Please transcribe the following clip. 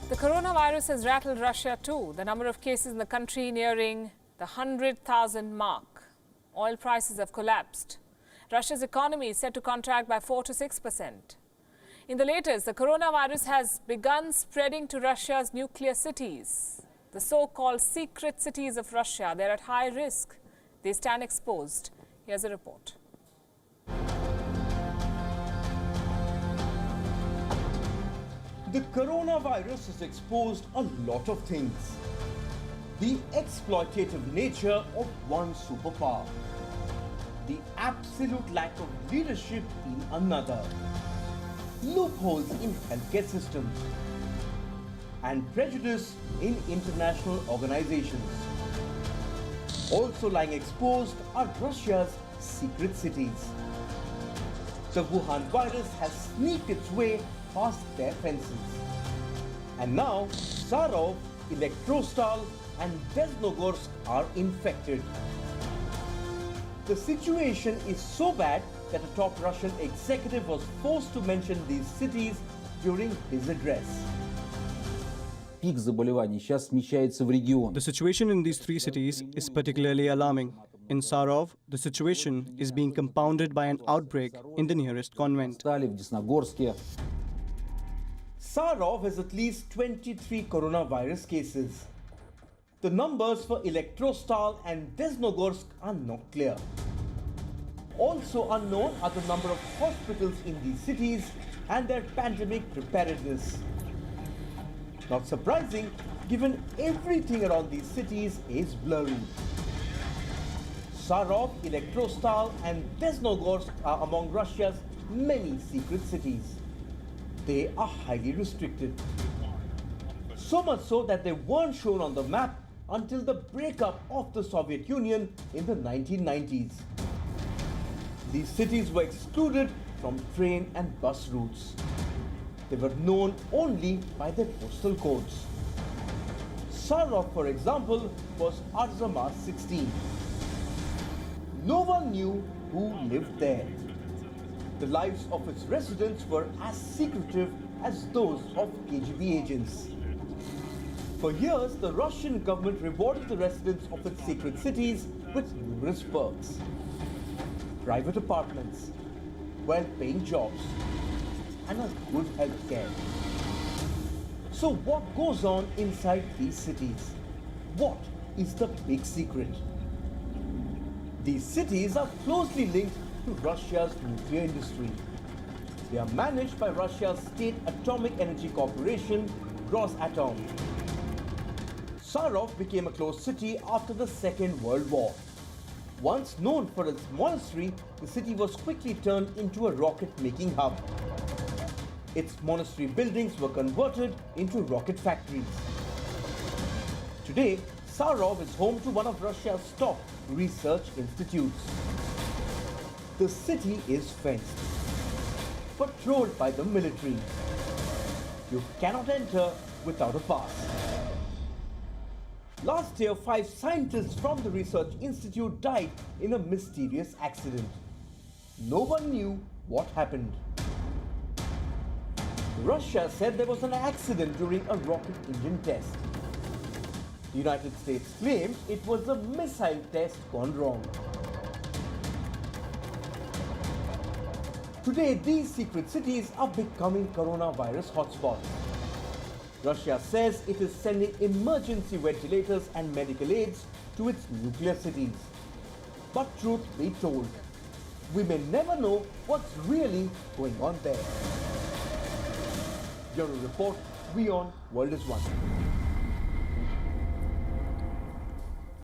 The coronavirus has rattled Russia too. The number of cases in the country nearing the 100,000 mark. Oil prices have collapsed. Russia's economy is set to contract by 4 to 6%. In the latest, the coronavirus has begun spreading to Russia's nuclear cities. The so-called secret cities of Russia, they're at high risk. They stand exposed. Here's a report. The coronavirus has exposed a lot of things. The exploitative nature of one superpower. The absolute lack of leadership in another. Loopholes in healthcare systems. And prejudice in international organizations. Also lying exposed are Russia's secret cities. The Wuhan virus has sneaked its way past their fences. And now, Sarov, Elektrostal and Desnogorsk are infected. The situation is so bad that a top Russian executive was forced to mention these cities during his address. Пик заболеваний сейчас смещается в регион. The situation in these three cities is particularly alarming. In Sarov, the situation is being compounded by an outbreak in the nearest convent. Стали в Десногорске. Sarov has at least 23 coronavirus cases. The numbers for Elektrostal and Desnogorsk are not clear. Also unknown are the number of hospitals in these cities and their pandemic preparedness. Not surprising, given everything around these cities is blurry. Sarov, Elektrostal and Desnogorsk are among Russia's many secret cities. They are highly restricted. So much so that they weren't shown on the map until the breakup of the Soviet Union in the 1990s. These cities were excluded from train and bus routes. They were known only by their postal codes. Sarov, for example, was Arzamas 16. No one knew who lived there. The lives of its residents were as secretive as those of KGB agents. For years, the Russian government rewarded the residents of its secret cities with numerous perks. Private apartments, well-paying jobs, and a good health care. So what goes on inside these cities? What is the big secret? These cities are closely linked to Russia's nuclear industry. They are managed by Russia's state atomic energy corporation, Rosatom. Sarov became a closed city after the Second World War. Once known for its monastery, the city was quickly turned into a rocket-making hub. Its monastery buildings were converted into rocket factories. Today, Sarov is home to one of Russia's top research institutes. The city is fenced, patrolled by the military. You cannot enter without a pass. Last year, 5 scientists from the research institute died in a mysterious accident. No one knew what happened. Russia said there was an accident during a rocket engine test. The United States claimed it was a missile test gone wrong. Today, these secret cities are becoming coronavirus hotspots. Russia says it is sending emergency ventilators and medical aids to its nuclear cities. But truth be told, we may never know what's really going on there. Bureau Report, WION, World is One.